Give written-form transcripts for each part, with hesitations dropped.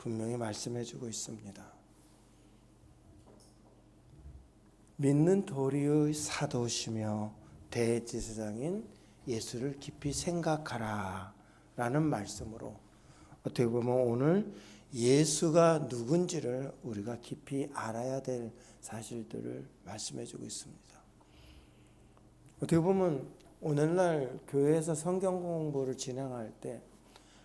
분명히 말씀해주고 있습니다. 믿는 도리의 사도시며 대제사장인 예수를 깊이 생각하라 라는 말씀으로 어떻게 보면 오늘 예수가 누군지를 우리가 깊이 알아야 될 사실들을 말씀해주고 있습니다. 어떻게 보면 오늘날 교회에서 성경 공부를 진행할 때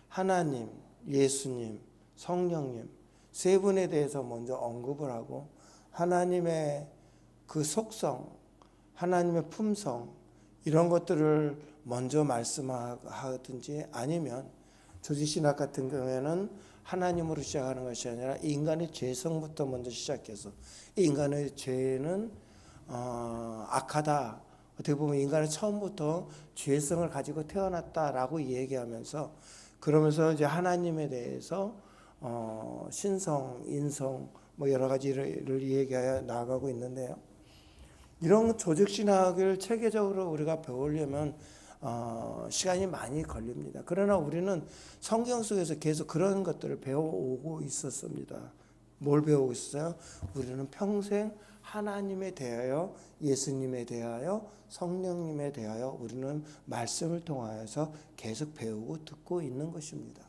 하나님, 예수님, 성령님 세 분에 대해서 먼저 언급을 하고 하나님의 그 속성, 하나님의 품성 이런 것들을 먼저 말씀하든지 아니면 조지신학 같은 경우에는 하나님으로 시작하는 것이 아니라 인간의 죄성부터 먼저 시작해서 인간의 죄는 악하다. 어떻게 보면 인간은 처음부터 죄성을 가지고 태어났다라고 얘기하면서 그러면서 이제 하나님에 대해서 신성, 인성 뭐 여러 가지를 얘기하여 나아가고 있는데요. 이런 조직신학을 체계적으로 우리가 배우려면 시간이 많이 걸립니다. 그러나 우리는 성경 속에서 계속 그런 것들을 배워오고 있었습니다. 뭘 배우고 있었어요? 우리는 평생 하나님에 대하여, 예수님에 대하여, 성령님에 대하여 우리는 말씀을 통하여서 계속 배우고 듣고 있는 것입니다.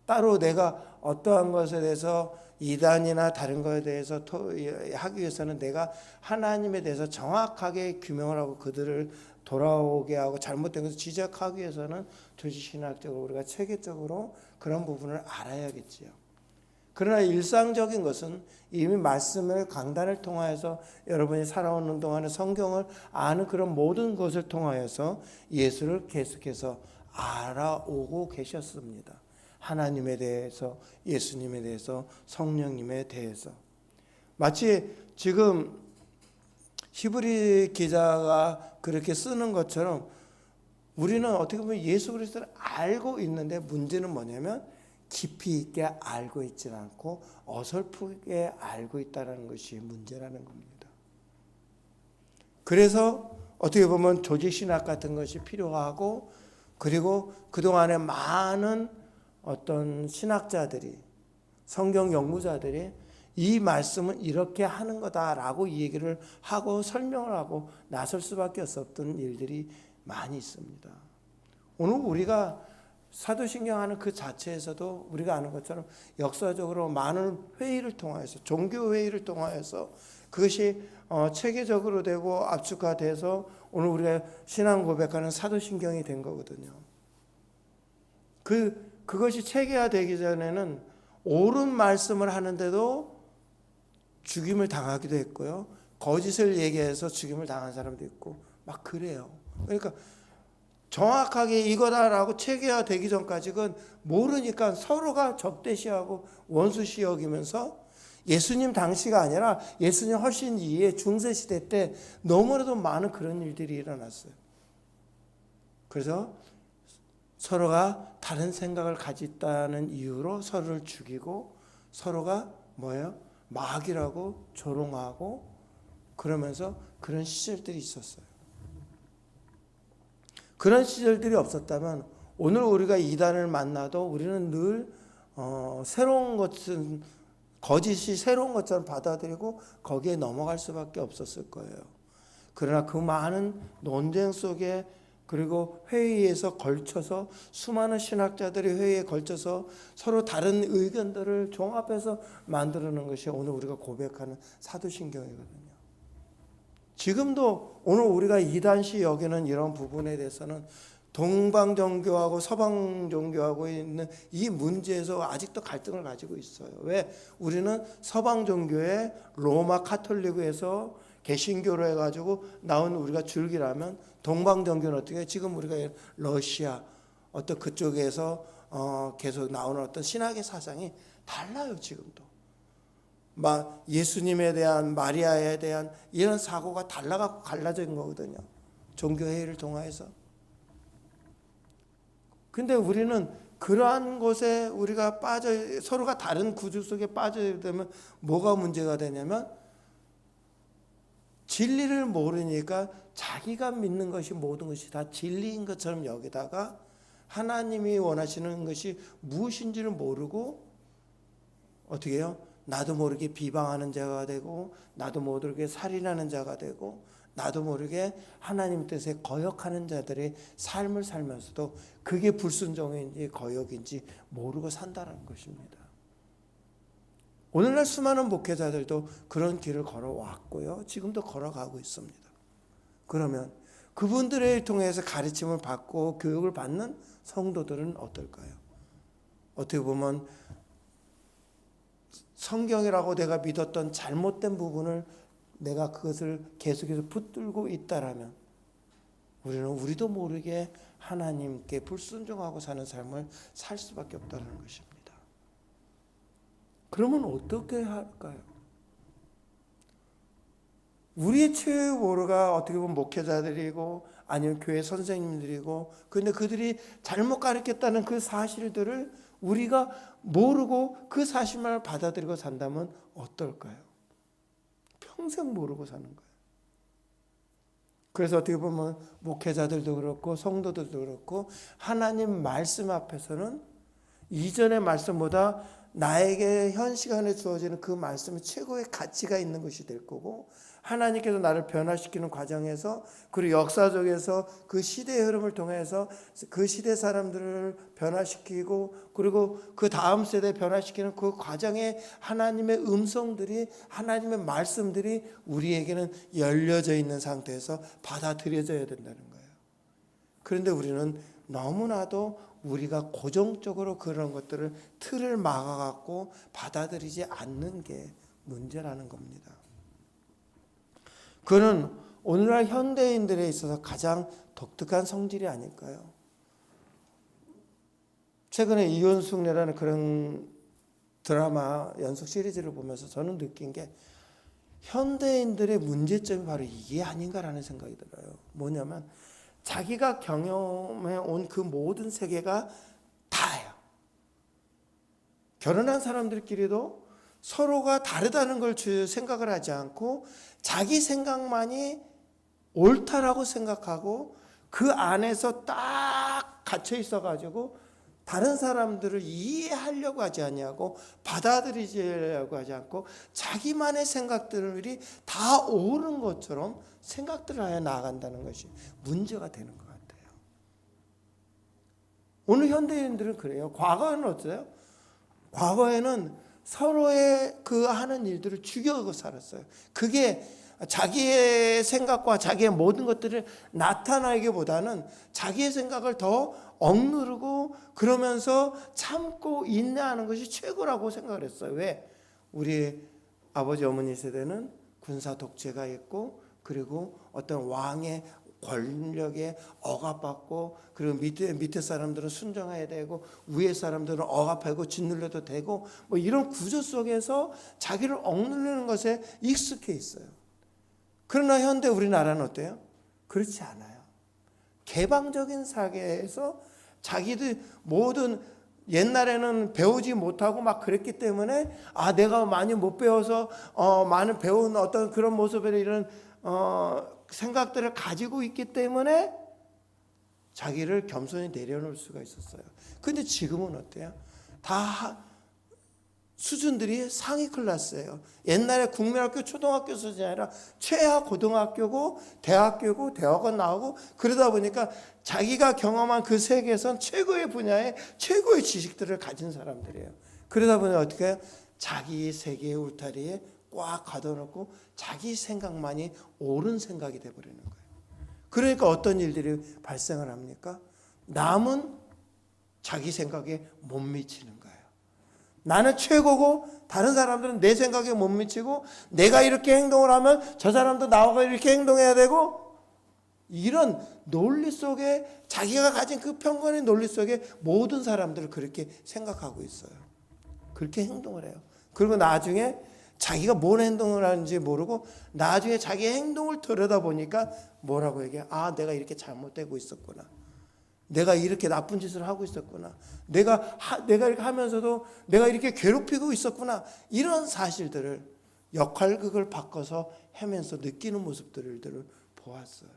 따로 내가 어떠한 것에 대해서 이단이나 다른 것에 대해서 하기 위해서는 내가 하나님에 대해서 정확하게 규명을 하고 그들을 돌아오게 하고 잘못된 것을 지적하기 위해서는 조직신학적으로 우리가 체계적으로 그런 부분을 알아야겠지요. 그러나 일상적인 것은 이미 말씀을 강단을 통하여서 여러분이 살아오는 동안에 성경을 아는 그런 모든 것을 통하여서 예수를 계속해서 알아오고 계셨습니다. 하나님에 대해서, 예수님에 대해서, 성령님에 대해서. 마치 지금 히브리 기자가 그렇게 쓰는 것처럼 우리는 어떻게 보면 예수 그리스도를 알고 있는데 문제는 뭐냐면 깊이 있게 알고 있지 않고 어설프게 알고 있다는 것이 문제라는 겁니다. 그래서 어떻게 보면 조직신학 같은 것이 필요하고 그리고 그동안에 많은 어떤 신학자들이 성경 연구자들이 이 말씀은 이렇게 하는 거다라고 얘기를 하고 설명을 하고 나설 수밖에 없었던 일들이 많이 있습니다. 오늘 우리가 사도신경 하는 그 자체에서도 우리가 아는 것처럼 역사적으로 많은 회의를 통하여서 종교회의를 통하여서 그것이 체계적으로 되고 압축화돼서 오늘 우리가 신앙 고백하는 사도신경이 된 거거든요. 그것이 체계화되기 전에는 옳은 말씀을 하는데도 죽임을 당하기도 했고요. 거짓을 얘기해서 죽임을 당한 사람도 있고 막 그래요. 그러니까 정확하게 이거다라고 체계화되기 전까지는 모르니까 서로가 적대시하고 원수시 여기면서 예수님 당시가 아니라 예수님 훨씬 이후에 중세시대 때 너무나도 많은 그런 일들이 일어났어요. 그래서 서로가 다른 생각을 가졌다는 이유로 서로를 죽이고 서로가 뭐예요? 마귀라고 조롱하고 그러면서 그런 시절들이 있었어요. 그런 시절들이 없었다면 오늘 우리가 이단을 만나도 우리는 늘 새로운 것은 거짓이 새로운 것처럼 받아들이고 거기에 넘어갈 수밖에 없었을 거예요. 그러나 그 많은 논쟁 속에 그리고 회의에서 걸쳐서 수많은 신학자들이 회의에 걸쳐서 서로 다른 의견들을 종합해서 만들어낸 것이 오늘 우리가 고백하는 사도신경이거든요. 지금도 오늘 우리가 이단시 여기는 이런 부분에 대해서는 동방종교하고 서방종교하고 있는 이 문제에서 아직도 갈등을 가지고 있어요. 왜? 우리는 서방종교의 로마 카톨릭에서 개신교로 해가지고 나온 우리가 줄기라면 동방종교는 어떻게 해요? 지금 우리가 러시아 어떤 그쪽에서 계속 나오는 어떤 신학의 사상이 달라요. 지금도. 막 예수님에 대한 마리아에 대한 이런 사고가 달라갖고 갈라진 거거든요. 종교회의를 통해서. 근데 우리는 그러한 곳에 우리가 서로가 다른 구조 속에 빠져야 되면 뭐가 문제가 되냐면 진리를 모르니까 자기가 믿는 것이 모든 것이 다 진리인 것처럼 여기다가 하나님이 원하시는 것이 무엇인지를 모르고 어떻게 해요? 나도 모르게 비방하는 자가 되고, 나도 모르게 살인하는 자가 되고, 나도 모르게 하나님 뜻에 거역하는 자들의 삶을 살면서도 그게 불순종인지 거역인지 모르고 산다는 것입니다. 오늘날 수많은 목회자들도 그런 길을 걸어왔고요. 지금도 걸어가고 있습니다. 그러면 그분들을 통해서 가르침을 받고 교육을 받는 성도들은 어떨까요? 어떻게 보면 성경이라고 내가 믿었던 잘못된 부분을 내가 그것을 계속해서 붙들고 있다라면 우리도 모르게 하나님께 불순종하고 사는 삶을 살 수밖에 없다는 것입니다. 그러면 어떻게 할까요? 우리의 최후 보루가 어떻게 보면 목회자들이고 아니면 교회 선생님들이고, 그런데 그들이 잘못 가르쳤다는 그 사실들을 우리가 모르고 그 사실만 받아들이고 산다면 어떨까요? 평생 모르고 사는 거예요. 그래서 어떻게 보면 목회자들도 그렇고 성도들도 그렇고 하나님 말씀 앞에서는 이전의 말씀보다 나에게 현 시간에 주어지는 그 말씀이 최고의 가치가 있는 것이 될 거고, 하나님께서 나를 변화시키는 과정에서, 그리고 역사적에서 그 시대의 흐름을 통해서 그 시대 사람들을 변화시키고, 그리고 그 다음 세대 변화시키는 그 과정에 하나님의 음성들이, 하나님의 말씀들이 우리에게는 열려져 있는 상태에서 받아들여져야 된다는 거예요. 그런데 우리는 너무나도 우리가 고정적으로 그런 것들을 틀을 막아갖고 받아들이지 않는 게 문제라는 겁니다. 그는 오늘날 현대인들에 있어서 가장 독특한 성질이 아닐까요? 최근에 이혼숙녀라는 그런 드라마 연속 시리즈를 보면서 저는 느낀 게 현대인들의 문제점이 바로 이게 아닌가라는 생각이 들어요. 뭐냐면 자기가 경험해 온 그 모든 세계가 다예요. 결혼한 사람들끼리도 서로가 다르다는 걸 생각을 하지 않고 자기 생각만이 옳다라고 생각하고 그 안에서 딱 갇혀 있어가지고 다른 사람들을 이해하려고 하지 아니하고 받아들이려고 하지 않고 자기만의 생각들이 다 옳은 것처럼 생각들을 하여 나아간다는 것이 문제가 되는 것 같아요. 오늘 현대인들은 그래요. 과거에는 어때요? 과거에는 서로의 그 하는 일들을 죽여가고 살았어요. 그게 자기의 생각과 자기의 모든 것들을 나타나기보다는 자기의 생각을 더 억누르고 그러면서 참고 인내하는 것이 최고라고 생각을 했어요. 왜? 우리 아버지 어머니 세대는 군사 독재가 있고, 그리고 어떤 왕의 권력에 억압받고, 그리고 밑에 사람들은 순종해야 되고 위에 사람들은 억압하고 짓눌려도 되고, 뭐 이런 구조 속에서 자기를 억누르는 것에 익숙해 있어요. 그러나 현대 우리나라는 어때요? 그렇지 않아요. 개방적인 사회에서 자기들 모든, 옛날에는 배우지 못하고 막 그랬기 때문에 내가 많이 못 배워서 많은 배운 어떤 그런 모습에 이런 생각들을 가지고 있기 때문에 자기를 겸손히 내려놓을 수가 있었어요. 근데 지금은 어때요? 다 수준들이 상위 클래스예요. 옛날에 국민학교 초등학교 수준이 아니라 최하 고등학교고 대학교고 대학원 나오고, 그러다 보니까 자기가 경험한 그 세계에선 최고의 분야의 최고의 지식들을 가진 사람들이에요. 그러다 보니 어떻게 해요? 자기 세계의 울타리에 꽉 가둬놓고 자기 생각만이 옳은 생각이 돼버리는 거예요. 그러니까 어떤 일들이 발생을 합니까? 남은 자기 생각에 못 미치는 거예요. 나는 최고고 다른 사람들은 내 생각에 못 미치고, 내가 이렇게 행동을 하면 저 사람도 나와 이렇게 행동해야 되고, 이런 논리 속에, 자기가 가진 그 편견의 논리 속에 모든 사람들을 그렇게 생각하고 있어요. 그렇게 행동을 해요. 그리고 나중에 자기가 뭔 행동을 하는지 모르고 나중에 자기의 행동을 들여다보니까 뭐라고 얘기해? 내가 이렇게 잘못되고 있었구나. 내가 이렇게 나쁜 짓을 하고 있었구나. 내가 이렇게 하면서도 내가 이렇게 괴롭히고 있었구나. 이런 사실들을 역할극을 바꿔서 하면서 느끼는 모습들을 보았어요.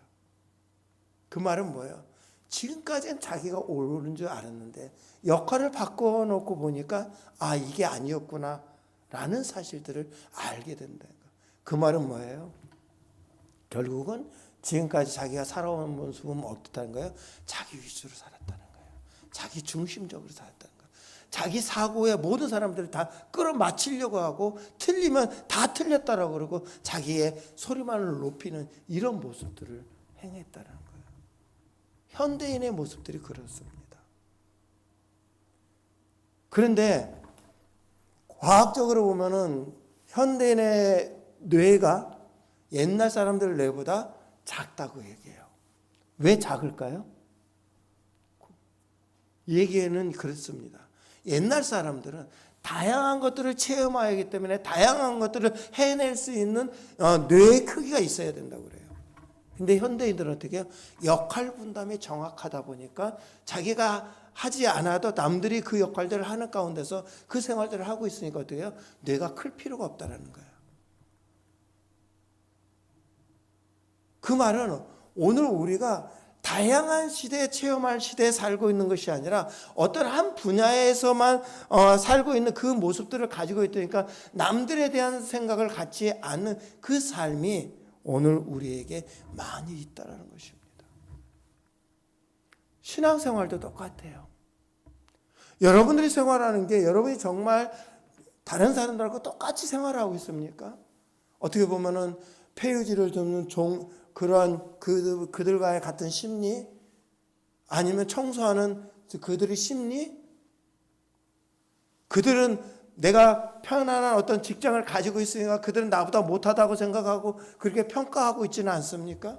그 말은 뭐예요? 지금까지는 자기가 옳은 줄 알았는데 역할을 바꿔놓고 보니까 이게 아니었구나 라는 사실들을 알게 된다. 그 말은 뭐예요? 결국은 지금까지 자기가 살아온 모습은 어떻다는 거예요? 자기 위주로 살았다는 거예요. 자기 중심적으로 살았다는 거예요. 자기 사고에 모든 사람들을 다 끌어맞히려고 하고 틀리면 다 틀렸다라고 그러고 자기의 소리만을 높이는 이런 모습들을 행했다는 거예요. 현대인의 모습들이 그렇습니다. 그런데 과학적으로 보면은 현대인의 뇌가 옛날 사람들 뇌보다 작다고 얘기해요. 왜 작을까요? 얘기에는 그렇습니다. 옛날 사람들은 다양한 것들을 체험하기 때문에 다양한 것들을 해낼 수 있는 뇌의 크기가 있어야 된다고 그래요. 근데 현대인들은 어떻게 해요? 역할 분담이 정확하다 보니까 자기가 하지 않아도 남들이 그 역할들을 하는 가운데서 그 생활들을 하고 있으니까 어떻게 해요? 뇌가 클 필요가 없다는 거예요. 그 말은 오늘 우리가 다양한 시대에 체험할 시대에 살고 있는 것이 아니라 어떤 한 분야에서만 살고 있는 그 모습들을 가지고 있다니까 남들에 대한 생각을 갖지 않는 그 삶이 오늘 우리에게 많이 있다는 것입니다. 신앙생활도 똑같아요. 여러분들이 생활하는 게 여러분이 정말 다른 사람들하고 똑같이 생활하고 있습니까? 어떻게 보면은 폐유지를 줍는 그러한 그들과의 같은 심리, 아니면 청소하는 그들의 심리, 그들은 내가 편안한 어떤 직장을 가지고 있으니까 그들은 나보다 못하다고 생각하고 그렇게 평가하고 있지는 않습니까?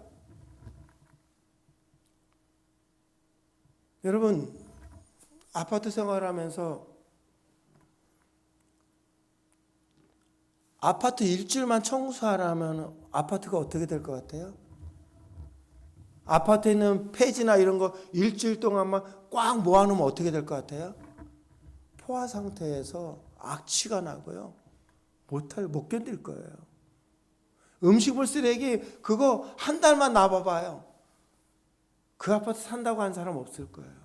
여러분, 아파트 생활하면서 아파트 일주일만 청소하라면 아파트가 어떻게 될 것 같아요? 아파트에 있는 폐지나 이런 거 일주일 동안만 꽉 모아놓으면 어떻게 될 것 같아요? 포화 상태에서 악취가 나고요. 못 견딜 거예요. 음식물 쓰레기 그거 한 달만 놔봐봐요. 그 아파트 산다고 한 사람 없을 거예요.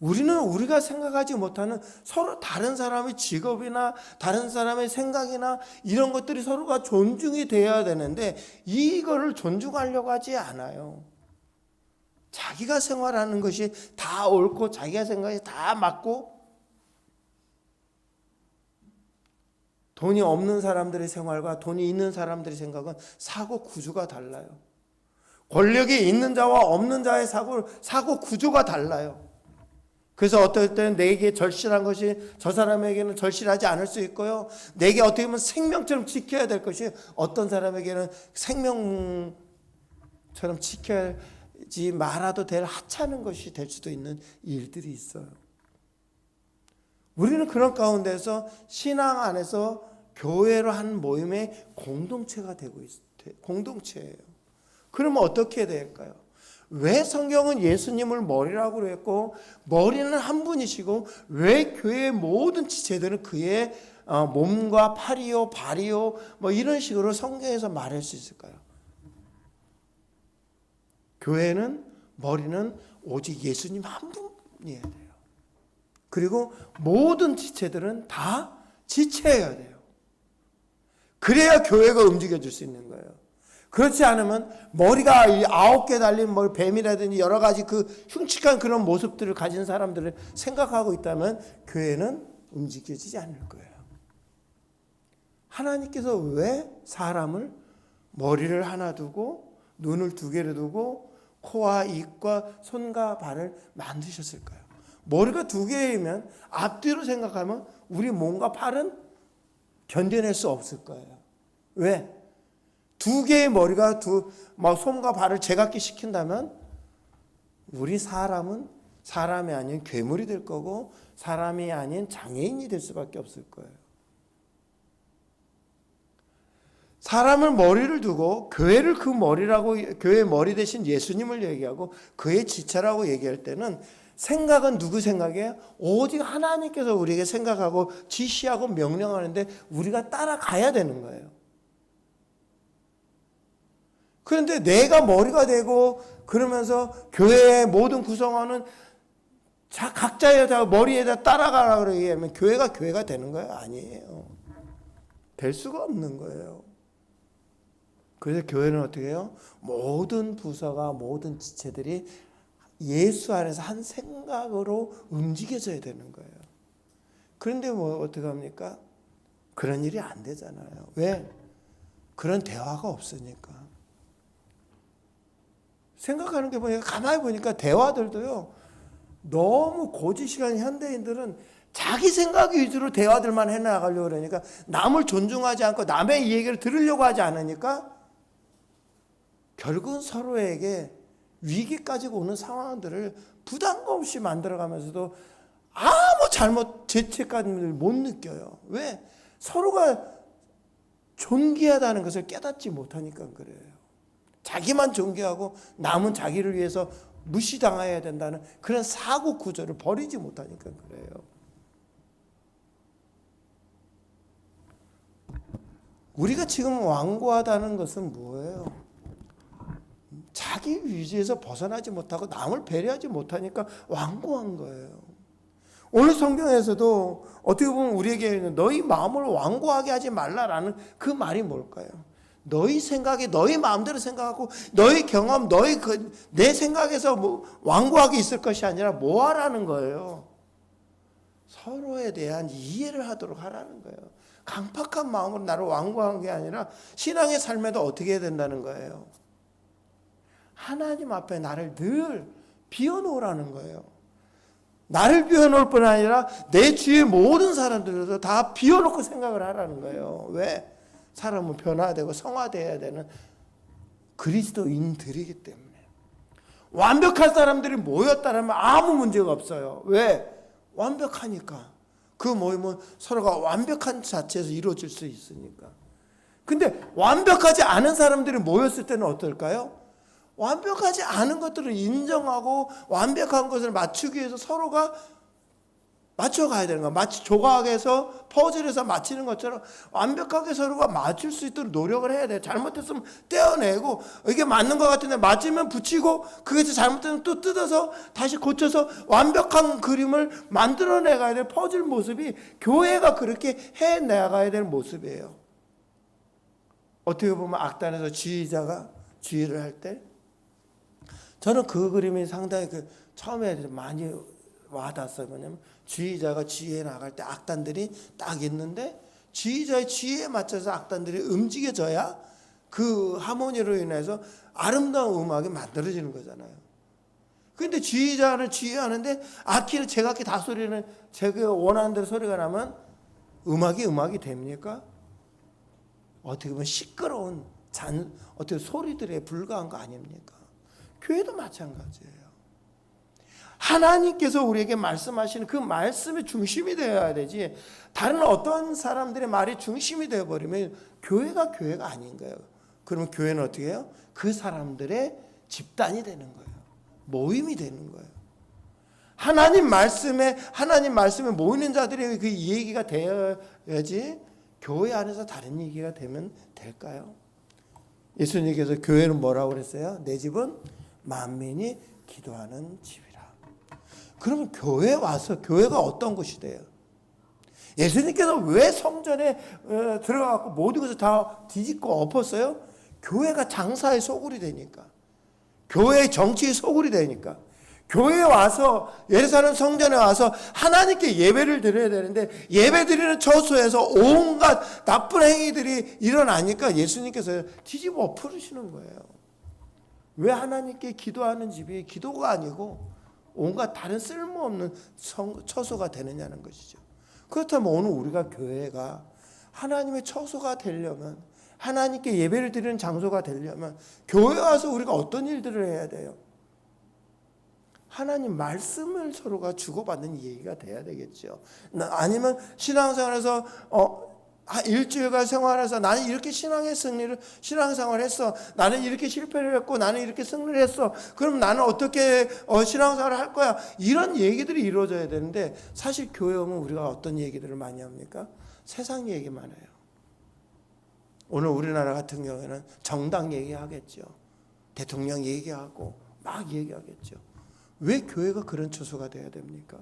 우리는 우리가 생각하지 못하는 서로 다른 사람의 직업이나 다른 사람의 생각이나 이런 것들이 서로가 존중이 돼야 되는데 이거를 존중하려고 하지 않아요. 자기가 생활하는 것이 다 옳고 자기가 생각이 다 맞고 돈이 없는 사람들의 생활과 돈이 있는 사람들의 생각은 사고 구조가 달라요. 권력이 있는 자와 없는 자의 사고 구조가 달라요. 그래서 어떨 때는 내게 절실한 것이 저 사람에게는 절실하지 않을 수 있고요. 내게 어떻게 보면 생명처럼 지켜야 될 것이 어떤 사람에게는 생명처럼 지켜야지 말아도 될 하찮은 것이 될 수도 있는 일들이 있어요. 우리는 그런 가운데서 신앙 안에서 교회로 한 모임의 공동체가 되고 있어요. 공동체예요. 그러면 어떻게 될까요? 왜 성경은 예수님을 머리라고 그랬고 머리는 한 분이시고 왜 교회의 모든 지체들은 그의 몸과 팔이요 발이요 뭐 이런 식으로 성경에서 말할 수 있을까요? 교회는 머리는 오직 예수님 한 분이어야 돼요. 그리고 모든 지체들은 다 지체해야 돼요. 그래야 교회가 움직여질 수 있는 거예요. 그렇지 않으면 머리가 9개 달린 뱀이라든지 여러 가지 그 흉측한 그런 모습들을 가진 사람들을 생각하고 있다면 교회는 움직여지지 않을 거예요. 하나님께서 왜 사람을 머리를 하나 두고 눈을 2개를 두고 코와 입과 손과 발을 만드셨을까요? 머리가 2개이면 앞뒤로 생각하면 우리 몸과 팔은 견뎌낼 수 없을 거예요. 왜? 2개의 머리가 손과 발을 제각기 시킨다면 우리 사람은 사람이 아닌 괴물이 될 거고 사람이 아닌 장애인이 될 수밖에 없을 거예요. 사람을 머리를 두고 교회를 그 머리라고 교회의 머리 대신 예수님을 얘기하고 그의 지체라고 얘기할 때는 생각은 누구 생각이에요? 오직 하나님께서 우리에게 생각하고 지시하고 명령하는데 우리가 따라가야 되는 거예요. 그런데 내가 머리가 되고 그러면서 교회의 모든 구성원은 각자의 머리에다 따라가라 그러게 하면 교회가 되는 거예요? 아니에요. 될 수가 없는 거예요. 그래서 교회는 어떻게 해요? 모든 부서가, 모든 지체들이 예수 안에서 한 생각으로 움직여져야 되는 거예요. 그런데 뭐 어떻게 합니까? 그런 일이 안 되잖아요. 왜? 그런 대화가 없으니까. 생각하는 게 보니까, 가만히 보니까 대화들도요, 너무 고지시간 현대인들은 자기 생각 위주로 대화들만 해나가려고 그러니까, 남을 존중하지 않고 남의 얘기를 들으려고 하지 않으니까 결국은 서로에게 위기까지 오는 상황들을 부담감 없이 만들어가면서도 아무 죄책감을 못 느껴요. 왜? 서로가 존귀하다는 것을 깨닫지 못하니까 그래요. 자기만 존귀하고 남은 자기를 위해서 무시당해야 된다는 그런 사고 구조를 버리지 못하니까 그래요. 우리가 지금 완고하다는 것은 뭐예요? 자기 위주에서 벗어나지 못하고 남을 배려하지 못하니까 완고한 거예요. 오늘 성경에서도 어떻게 보면 우리에게 너희 마음을 완고하게 하지 말라라는 그 말이 뭘까요? 너희 생각에 너희 마음대로 생각하고 너희 경험, 내 생각에서 완고하게 있을 것이 아니라 뭐 하라는 거예요? 서로에 대한 이해를 하도록 하라는 거예요. 강팍한 마음으로 나를 완고한 게 아니라 신앙의 삶에도 어떻게 해야 된다는 거예요? 하나님 앞에 나를 늘 비워놓으라는 거예요. 나를 비워놓을 뿐 아니라 내 주위의 모든 사람들도 다 비워놓고 생각을 하라는 거예요. 왜? 사람은 변화되고 성화되어야 되는 그리스도인들이기 때문에. 완벽한 사람들이 모였다면 아무 문제가 없어요. 왜? 완벽하니까. 그 모임은 서로가 완벽한 자체에서 이루어질 수 있으니까. 근데 완벽하지 않은 사람들이 모였을 때는 어떨까요? 완벽하지 않은 것들을 인정하고 완벽한 것을 맞추기 위해서 서로가 맞춰가야 되는 거야. 마치 조각에서 퍼즐에서 맞추는 것처럼 완벽하게 서로가 맞출 수 있도록 노력을 해야 돼요. 잘못했으면 떼어내고 이게 맞는 것 같은데 맞으면 붙이고 그게서 잘못되면 또 뜯어서 다시 고쳐서 완벽한 그림을 만들어내가야 될 퍼즐 모습이 교회가 그렇게 해나가야 될 모습이에요. 어떻게 보면 악단에서 지휘자가 지휘를 할 때 저는 그 그림이 상당히 처음에 많이 와닿았어요. 뭐냐면 지휘자가 지휘해 나갈 때 악단들이 딱 있는데 지휘자의 지휘에 맞춰서 악단들이 움직여져야 그 하모니로 인해서 아름다운 음악이 만들어지는 거잖아요. 그런데 지휘자는 지휘하는데 악기는 제각기 다 소리는 제가 원하는 대로 소리가 나면 음악이 됩니까? 어떻게 보면 시끄러운 어떻게 소리들에 불과한 거 아닙니까? 교회도 마찬가지예요. 하나님께서 우리에게 말씀하시는 그 말씀의 중심이 되어야 되지 다른 어떤 사람들의 말이 중심이 되어버리면 교회가 아닌 거예요. 그러면 교회는 어떻게 해요? 그 사람들의 집단이 되는 거예요. 모임이 되는 거예요. 하나님 말씀에 모이는 자들의 그 얘기가 되어야지 교회 안에서 다른 얘기가 되면 될까요? 예수님께서 교회는 뭐라고 그랬어요? 내 집은 만민이 기도하는 집이라. 그러면 교회에 와서 교회가 어떤 곳이 돼요? 예수님께서 왜 성전에 들어가고 모든 것을 다 뒤집고 엎었어요? 교회가 장사의 소굴이 되니까. 교회의 정치의 소굴이 되니까. 교회에 와서 예루살렘 성전에 와서 하나님께 예배를 드려야 되는데 예배 드리는 처소에서 온갖 나쁜 행위들이 일어나니까 예수님께서 뒤집어 엎으시는 거예요. 왜 하나님께 기도하는 집이 기도가 아니고 온갖 다른 쓸모없는 처소가 되느냐는 것이죠. 그렇다면 오늘 우리가 교회가 하나님의 처소가 되려면 하나님께 예배를 드리는 장소가 되려면 교회에 와서 우리가 어떤 일들을 해야 돼요? 하나님 말씀을 서로가 주고받는 얘기가 돼야 되겠죠. 아니면 신앙생활에서 일주일간 생활해서 나는 이렇게 신앙생활을 했어. 나는 이렇게 실패를 했고 나는 이렇게 승리를 했어. 그럼 나는 어떻게 신앙생활을 할 거야. 이런 얘기들이 이루어져야 되는데 사실 교회 오면 우리가 어떤 얘기들을 많이 합니까? 세상 얘기만 해요. 오늘 우리나라 같은 경우에는 정당 얘기하겠죠. 대통령 얘기하고 막 얘기하겠죠. 왜 교회가 그런 처소가 돼야 됩니까?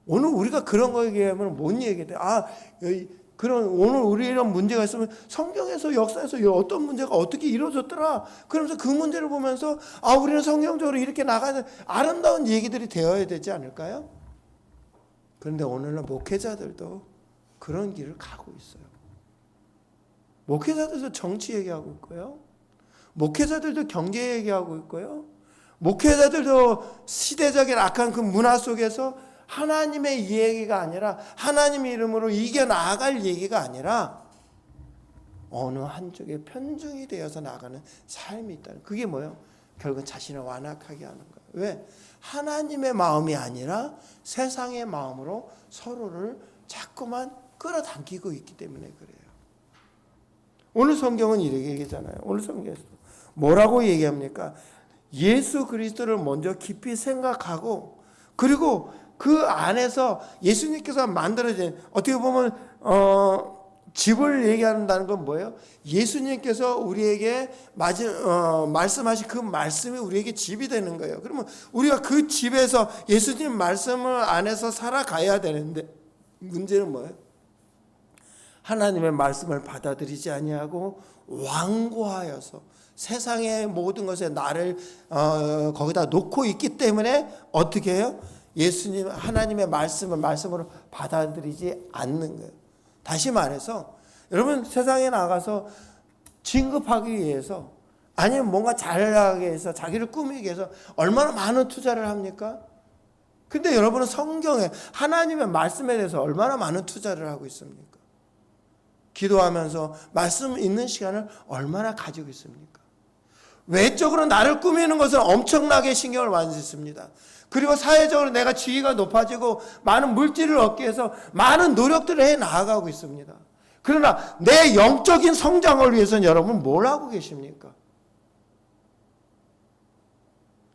오늘 우리가 그런 거 얘기하면 뭔 얘기해? 그런 오늘 우리 이런 문제가 있으면 성경에서 역사에서 어떤 문제가 어떻게 이루어졌더라. 그러면서 그 문제를 보면서 우리는 성경적으로 이렇게 나가는 아름다운 얘기들이 되어야 되지 않을까요? 그런데 오늘날 목회자들도 그런 길을 가고 있어요. 목회자들도 정치 얘기하고 있고요. 목회자들도 경제 얘기하고 있고요. 목회자들도 시대적인 악한 그 문화 속에서 하나님의 얘기가 아니라 하나님의 이름으로 이겨나갈 얘기가 아니라 어느 한쪽에 편중이 되어서 나가는 삶이 있다는, 그게 뭐예요? 결국은 자신을 완악하게 하는 거예요. 왜? 하나님의 마음이 아니라 세상의 마음으로 서로를 자꾸만 끌어당기고 있기 때문에 그래요. 오늘 성경은 이렇게 얘기하잖아요. 오늘 성경에서 뭐라고 얘기합니까? 예수 그리스도를 먼저 깊이 생각하고, 그리고 그 안에서 예수님께서 만들어진, 어떻게 보면 집을 얘기한다는 건 뭐예요? 예수님께서 우리에게 말씀하신 그 말씀이 우리에게 집이 되는 거예요. 그러면 우리가 그 집에서 예수님 말씀을 안에서 살아가야 되는데, 문제는 뭐예요? 하나님의 말씀을 받아들이지 아니하고 완고하여서 세상의 모든 것에 나를 거기다 놓고 있기 때문에 어떻게 해요? 예수님 하나님의 말씀으로 받아들이지 않는 거예요. 다시 말해서 여러분, 세상에 나가서 진급하기 위해서 아니면 뭔가 잘하기 위해서 자기를 꾸미기 위해서 얼마나 많은 투자를 합니까? 근데 여러분은 성경에 하나님의 말씀에 대해서 얼마나 많은 투자를 하고 있습니까? 기도하면서 말씀 있는 시간을 얼마나 가지고 있습니까? 외적으로 나를 꾸미는 것은 엄청나게 신경을 많이 쓰십니다. 그리고 사회적으로 내가 지위가 높아지고 많은 물질을 얻기 위해서 많은 노력들을 해 나아가고 있습니다. 그러나 내 영적인 성장을 위해서는 여러분 뭘 하고 계십니까?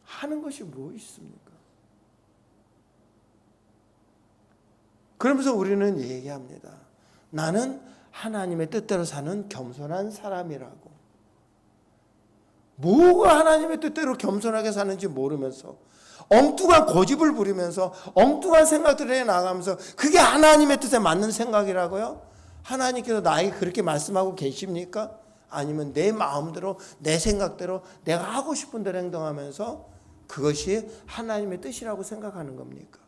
하는 것이 뭐 있습니까? 그러면서 우리는 얘기합니다. 나는 하나님의 뜻대로 사는 겸손한 사람이라고. 뭐가 하나님의 뜻대로 겸손하게 사는지 모르면서 엉뚱한 고집을 부리면서 엉뚱한 생각들을 해나가면서 그게 하나님의 뜻에 맞는 생각이라고요? 하나님께서 나에게 그렇게 말씀하고 계십니까? 아니면 내 마음대로 내 생각대로 내가 하고 싶은 대로 행동하면서 그것이 하나님의 뜻이라고 생각하는 겁니까?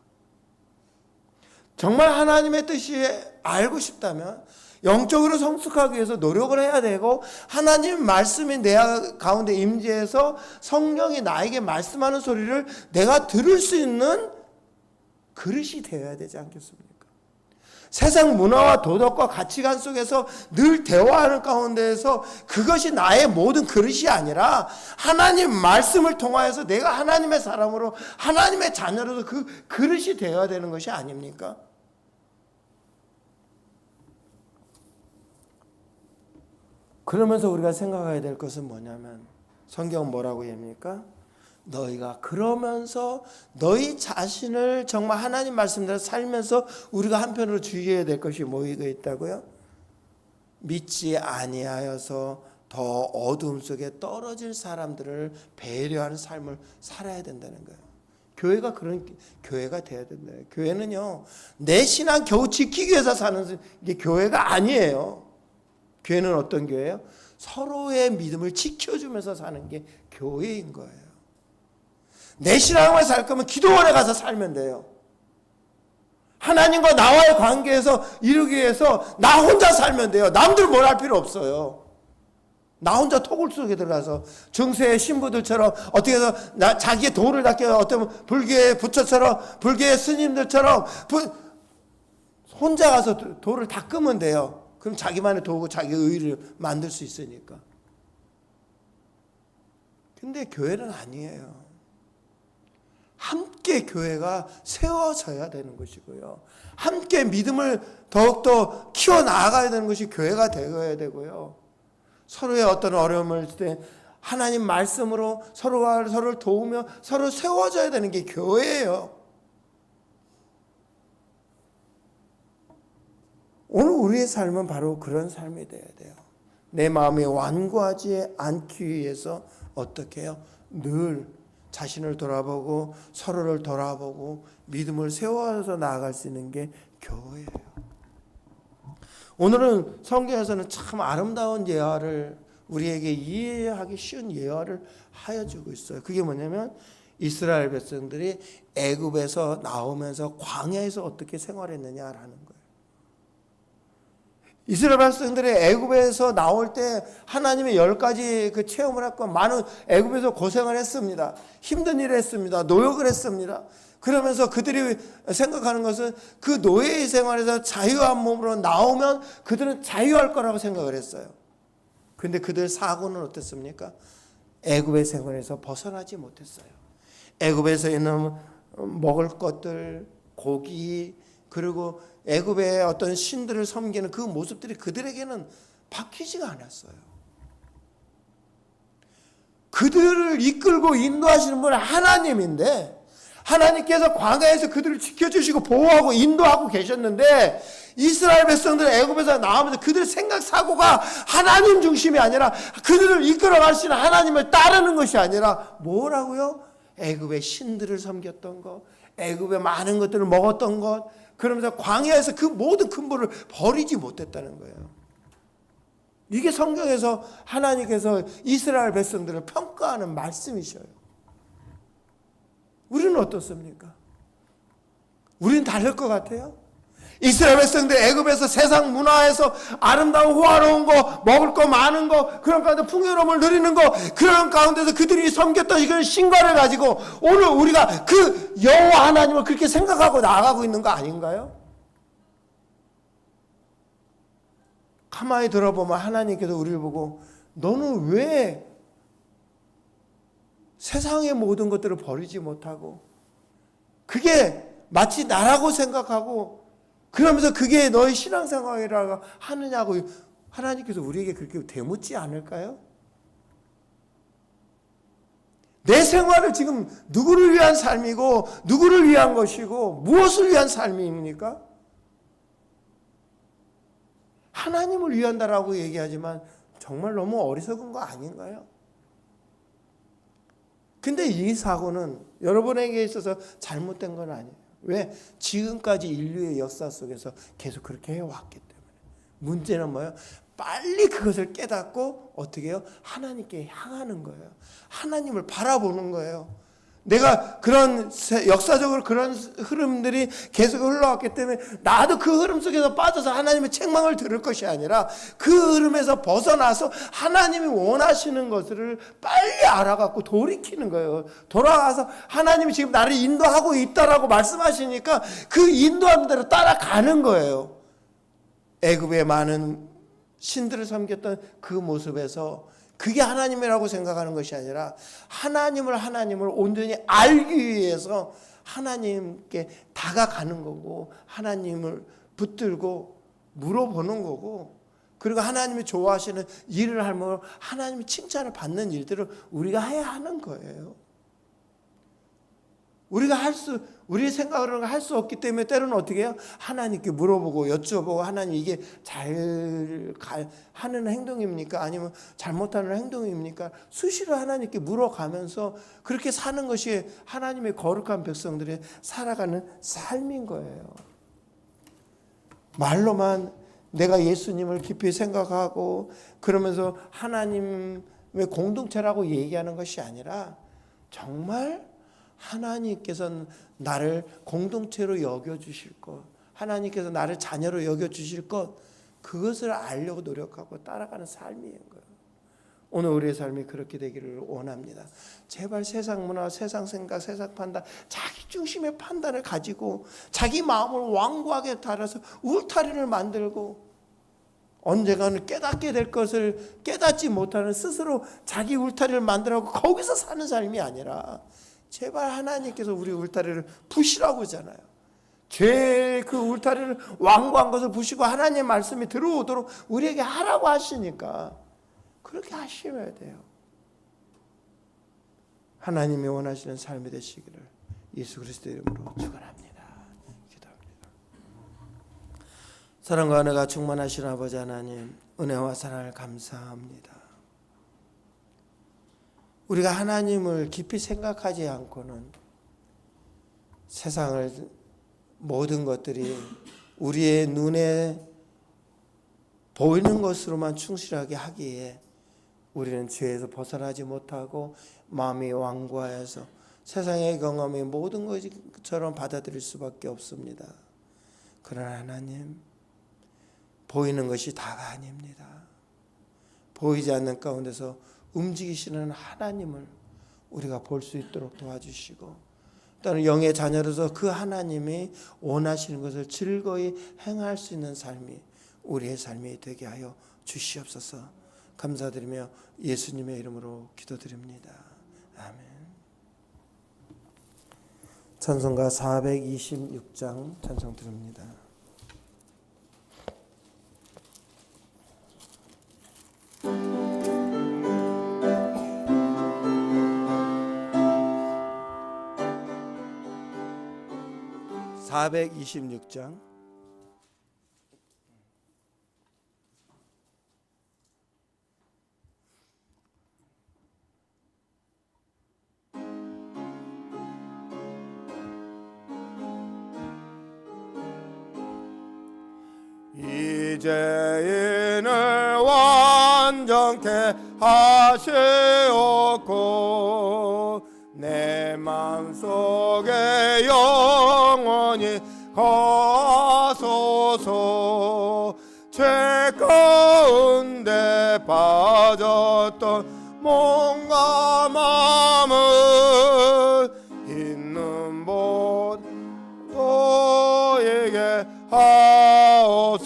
정말 하나님의 뜻이 알고 싶다면 영적으로 성숙하기 위해서 노력을 해야 되고, 하나님 말씀이 내 가운데 임재해서 성령이 나에게 말씀하는 소리를 내가 들을 수 있는 그릇이 되어야 되지 않겠습니까? 세상 문화와 도덕과 가치관 속에서 늘 대화하는 가운데에서 그것이 나의 모든 그릇이 아니라 하나님 말씀을 통하여서 내가 하나님의 사람으로 하나님의 자녀로서 그 그릇이 되어야 되는 것이 아닙니까? 그러면서 우리가 생각해야 될 것은 뭐냐면, 성경은 뭐라고 얘기합니까? 너희가 그러면서 너희 자신을 정말 하나님 말씀대로 살면서 우리가 한편으로 주의해야 될 것이 뭐가 있다고요? 믿지 아니하여서 더 어두움 속에 떨어질 사람들을 배려하는 삶을 살아야 된다는 거예요. 교회가 그런 교회가 돼야 된다. 교회는요, 내 신앙 겨우 지키기 위해서 사는 게 교회가 아니에요. 교회는 어떤 교회예요? 서로의 믿음을 지켜주면서 사는 게 교회인 거예요. 내 신앙을 살 거면 기도원에 가서 살면 돼요. 하나님과 나와의 관계에서 이루기 위해서 나 혼자 살면 돼요. 남들 뭘 할 필요 없어요. 나 혼자 토굴 속에 들어가서 중세의 신부들처럼 어떻게 해서 자기의 도를 닦여, 어떤 불교의 부처처럼, 불교의 스님들처럼 혼자 가서 도를 닦으면 돼요. 그럼 자기만의 도구, 자기 의를 만들 수 있으니까. 근데 교회는 아니에요. 함께 교회가 세워져야 되는 것이고요. 함께 믿음을 더욱더 키워나가야 되는 것이 교회가 되어야 되고요. 서로의 어떤 어려움을 때 하나님 말씀으로 서로가 서로를 도우며 서로 세워져야 되는 게 교회예요. 오늘 우리의 삶은 바로 그런 삶이 되어야 돼요. 내 마음이 완고하지 않기 위해서 어떻게 해요? 늘 자신을 돌아보고 서로를 돌아보고 믿음을 세워서 나아갈 수 있는 게 교회예요. 오늘은 성경에서는 참 아름다운 예화를 우리에게 이해하기 쉬운 예화를 하여 주고 있어요. 그게 뭐냐면 이스라엘 백성들이 애굽에서 나오면서 광야에서 어떻게 생활했느냐라는 거예요. 이스라엘 백성들이 애굽에서 나올 때 하나님의 10가지 그 체험을 했고 많은 애굽에서 고생을 했습니다. 힘든 일을 했습니다. 노역을 했습니다. 그러면서 그들이 생각하는 것은 그 노예의 생활에서 자유한 몸으로 나오면 그들은 자유할 거라고 생각을 했어요. 그런데 그들 사고는 어땠습니까? 애굽의 생활에서 벗어나지 못했어요. 애굽에서 있는 먹을 것들, 고기, 그리고 애굽의 어떤 신들을 섬기는 그 모습들이 그들에게는 바뀌지가 않았어요. 그들을 이끌고 인도하시는 분은 하나님인데 하나님께서 광야에서 그들을 지켜주시고 보호하고 인도하고 계셨는데 이스라엘 백성들 애굽에서 나오면서 그들의 생각 사고가 하나님 중심이 아니라 그들을 이끌어 가시는 하나님을 따르는 것이 아니라 뭐라고요? 애굽의 신들을 섬겼던 것, 애굽의 많은 것들을 먹었던 것, 그러면서 광야에서 그 모든 근본을 버리지 못했다는 거예요. 이게 성경에서 하나님께서 이스라엘 백성들을 평가하는 말씀이셔요. 우리는 어떻습니까? 우리는 다를 것 같아요? 이스라엘 백성들 애굽에서 세상 문화에서 아름다운 호화로운 거, 먹을 거 많은 거, 그런 가운데 풍요로움을 누리는 거, 그런 가운데서 그들이 섬겼던 그런 신과를 가지고 오늘 우리가 그 여호와 하나님을 그렇게 생각하고 나아가고 있는 거 아닌가요? 가만히 들어보면 하나님께서 우리를 보고 너는 왜 세상의 모든 것들을 버리지 못하고 그게 마치 나라고 생각하고 그러면서 그게 너의 신앙생활이라고 하느냐고 하나님께서 우리에게 그렇게 되묻지 않을까요? 내 생활을 지금 누구를 위한 삶이고 누구를 위한 것이고 무엇을 위한 삶입니까? 하나님을 위한다라고 얘기하지만 정말 너무 어리석은 거 아닌가요? 근데 이 사고는 여러분에게 있어서 잘못된 건 아니에요. 왜? 지금까지 인류의 역사 속에서 계속 그렇게 해왔기 때문에. 문제는 뭐예요? 빨리 그것을 깨닫고 어떻게 해요? 하나님께 향하는 거예요. 하나님을 바라보는 거예요. 내가 그런 역사적으로 그런 흐름들이 계속 흘러왔기 때문에 나도 그 흐름 속에서 빠져서 하나님의 책망을 들을 것이 아니라 그 흐름에서 벗어나서 하나님이 원하시는 것을 빨리 알아갖고 돌이키는 거예요. 돌아가서 하나님이 지금 나를 인도하고 있다라고 말씀하시니까 그 인도하는 대로 따라가는 거예요. 애굽의 많은 신들을 섬겼던 그 모습에서 그게 하나님이라고 생각하는 것이 아니라 하나님을 온전히 알기 위해서 하나님께 다가가는 거고 하나님을 붙들고 물어보는 거고 그리고 하나님이 좋아하시는 일을 하면 하나님이 칭찬을 받는 일들을 우리가 해야 하는 거예요. 우리의 생각으로는 할 수 없기 때문에 때로는 어떻게 해요? 하나님께 물어보고 여쭤보고 하나님 이게 잘 하는 행동입니까? 아니면 잘못하는 행동입니까? 수시로 하나님께 물어가면서 그렇게 사는 것이 하나님의 거룩한 백성들이 살아가는 삶인 거예요. 말로만 내가 예수님을 깊이 생각하고 그러면서 하나님의 공동체라고 얘기하는 것이 아니라 정말 하나님께서는 나를 공동체로 여겨주실 것, 하나님께서 나를 자녀로 여겨주실 것, 그것을 알려고 노력하고 따라가는 삶인 거예요. 오늘 우리의 삶이 그렇게 되기를 원합니다. 제발 세상 문화, 세상 생각, 세상 판단, 자기 중심의 판단을 가지고 자기 마음을 완고하게 달아서 울타리를 만들고 언젠가는 깨닫게 될 것을 깨닫지 못하는 스스로 자기 울타리를 만들고 거기서 사는 삶이 아니라 제발 하나님께서 우리 울타리를 부시라고 하잖아요. 죄의 그 울타리를 완고한 것을 부시고 하나님의 말씀이 들어오도록 우리에게 하라고 하시니까 그렇게 하셔야 돼요. 하나님이 원하시는 삶이 되시기를 예수 그리스도의 이름으로 축원합니다. 기도합니다. 사랑과 은혜가 충만하신 아버지 하나님, 은혜와 사랑을 감사합니다. 우리가 하나님을 깊이 생각하지 않고는 세상을 모든 것들이 우리의 눈에 보이는 것으로만 충실하게 하기에 우리는 죄에서 벗어나지 못하고 마음이 완고하여서 세상의 경험이 모든 것처럼 받아들일 수밖에 없습니다. 그러나 하나님, 보이는 것이 다가 아닙니다. 보이지 않는 가운데서 움직이시는 하나님을 우리가 볼 수 있도록 도와주시고, 또는 영의 자녀로서 그 하나님이 원하시는 것을 즐거이 행할 수 있는 삶이 우리의 삶이 되게 하여 주시옵소서. 감사드리며 예수님의 이름으로 기도드립니다. 아멘. 찬송가 426장 찬송 드립니다. (426장) 이제인을 완전케 하시옵고 내 맘속에 영원히 거하소서. 죄 가운데 빠졌던 몸과 마음을 있는 곳 너에게 하옵소서.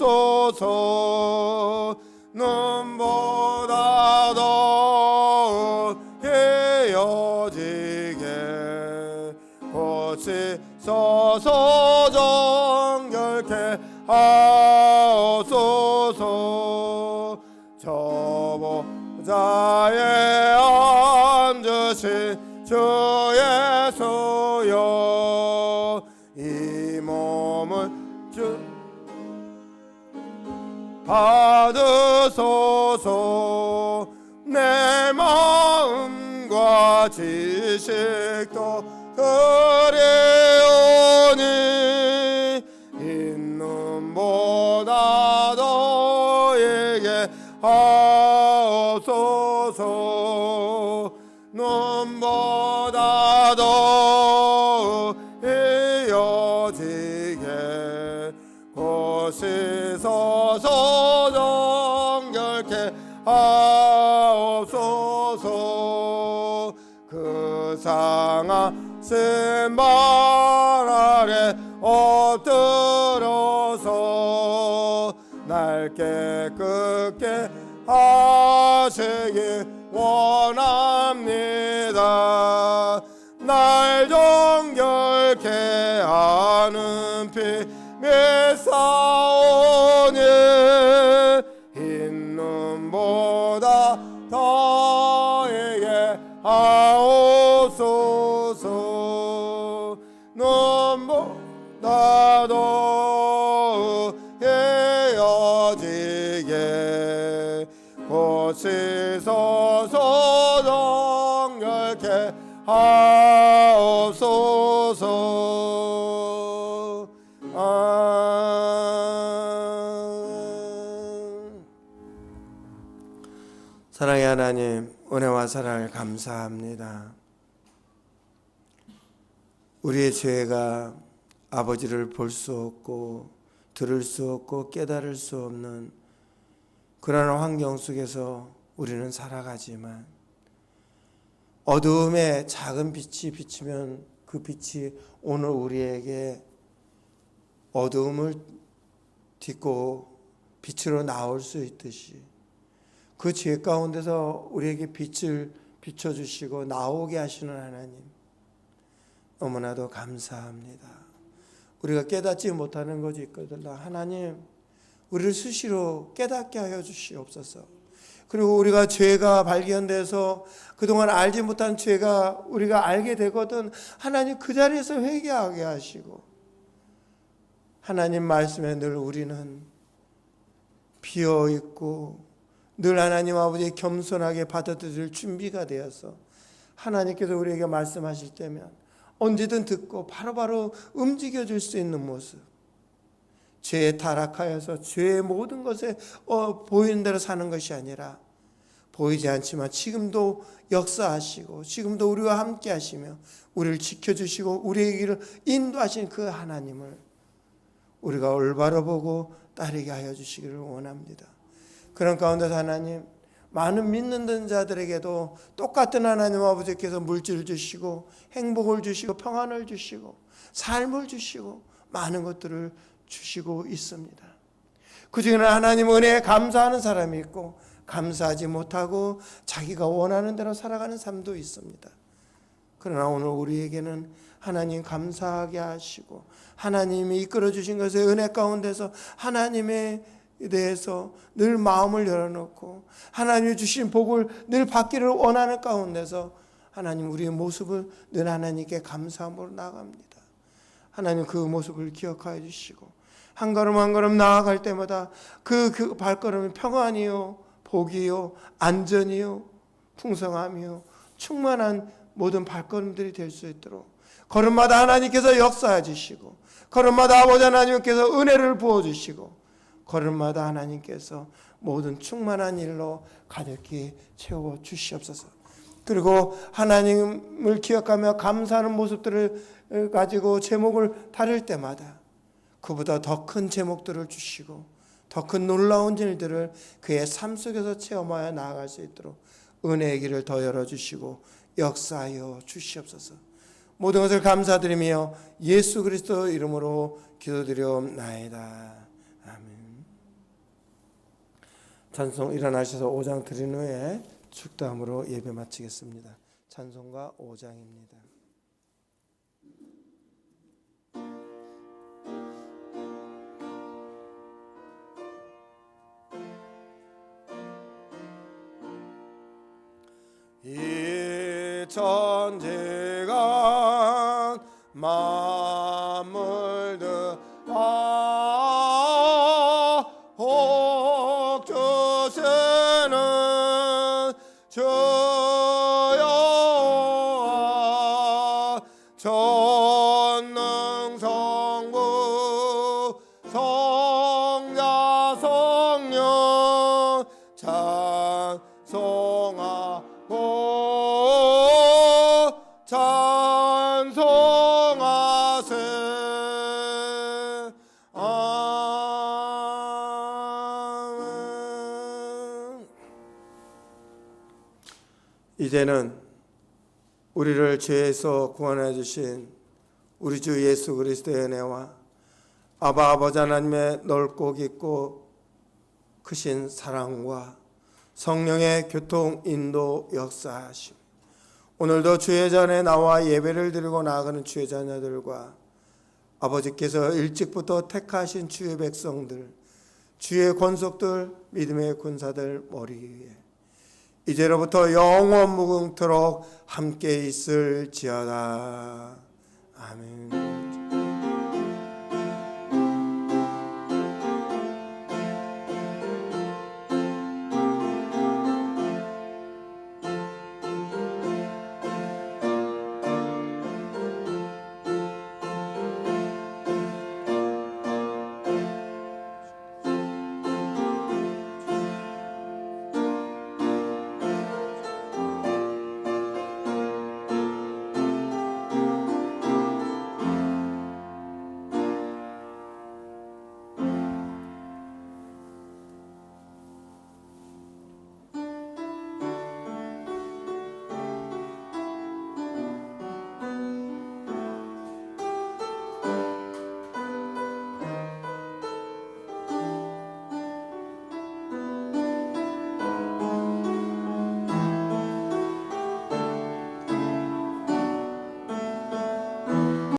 눈보다 더 헤어지게 꽃이 서서 정결케 하옵소서. 저 보좌에 앉으신 주 예수여, 이 몸을 주 받으소서. 내 마음과 지식도 그리오니 있는 보다 너에게 하옵소서. 눈보다 더 이어지게 곳이 서서 정결케 하옵소서. 그 상하신 발 아래 엎드려서 날 깨끗게 하시기 원합니다. 날 정결케 하는 피 메사오니 있는 보다 더에게 하옵소서. 눈보다 더 헤어지게 곳이 서서 정결케 하옵소서. 사랑의 하나님, 은혜와 사랑을 감사합니다. 우리의 죄가 아버지를 볼 수 없고 들을 수 없고 깨달을 수 없는 그러한 환경 속에서 우리는 살아가지만, 어두움에 작은 빛이 비치면 그 빛이 오늘 우리에게 어두움을 딛고 빛으로 나올 수 있듯이, 그 죄 가운데서 우리에게 빛을 비춰주시고 나오게 하시는 하나님, 너무나도 감사합니다. 우리가 깨닫지 못하는 것이 있거든요. 하나님, 우리를 수시로 깨닫게 하여 주시옵소서. 그리고 우리가 죄가 발견돼서 그동안 알지 못한 죄가 우리가 알게 되거든, 하나님 그 자리에서 회개하게 하시고, 하나님 말씀에 늘 우리는 비어있고 늘 하나님 아버지 겸손하게 받아들일 준비가 되어서 하나님께서 우리에게 말씀하실 때면 언제든 듣고 바로바로 움직여줄 수 있는 모습, 죄에 타락하여서 죄의 모든 것에 보이는 대로 사는 것이 아니라 보이지 않지만 지금도 역사하시고 지금도 우리와 함께 하시며 우리를 지켜주시고 우리의 길을 인도하신 그 하나님을 우리가 올바로 보고 따르게 하여 주시기를 원합니다. 그런 가운데서 하나님, 많은 믿는 자들에게도 똑같은 하나님 아버지께서 물질을 주시고 행복을 주시고 평안을 주시고 삶을 주시고 많은 것들을 주시고 있습니다. 그 중에는 하나님 은혜에 감사하는 사람이 있고 감사하지 못하고 자기가 원하는 대로 살아가는 삶도 있습니다. 그러나 오늘 우리에게는 하나님 감사하게 하시고 하나님이 이끌어 주신 것의 은혜 가운데서 하나님에 대해서 늘 마음을 열어놓고 하나님이 주신 복을 늘 받기를 원하는 가운데서 하나님 우리의 모습을 늘 하나님께 감사함으로 나아갑니다. 하나님 그 모습을 기억하여 주시고 한 걸음 한 걸음 나아갈 때마다 그 발걸음이 평안이요 복이요 안전이요 풍성함이요 충만한 모든 발걸음들이 될 수 있도록 걸음마다 하나님께서 역사해 주시고 걸음마다 아버지 하나님께서 은혜를 부어주시고 걸음마다 하나님께서 모든 충만한 일로 가득히 채워 주시옵소서. 그리고 하나님을 기억하며 감사하는 모습들을 가지고 제목을 다룰 때마다 그보다 더 큰 제목들을 주시고 더 큰 놀라운 일들을 그의 삶 속에서 체험하여 나아갈 수 있도록 은혜의 길을 더 열어주시고 역사하여 주시옵소서. 모든 것을 감사드리며 예수 그리스도 이름으로 기도드리옵나이다. 아멘. 찬송 일어나셔서 5장 드린 후에 축도함으로 예배 마치겠습니다. 찬송가 5장입니다. 이 천지가 만물들 복 주시는 주여 전능성부 성자 성령 찬송하고 찬송하세. 아멘. 이제는 우리를 죄에서 구원해 주신 우리 주 예수 그리스도의 은혜와 아버지 하나님의 넓고 깊고 크신 사랑과 성령의 교통 인도 역사하심, 오늘도 주의 전에 나와 예배를 드리고 나아가는 주의 자녀들과 아버지께서 일찍부터 택하신 주의 백성들, 주의 권속들, 믿음의 군사들 머리 위에 이제로부터 영원 무궁토록 함께 있을지어다. 아멘.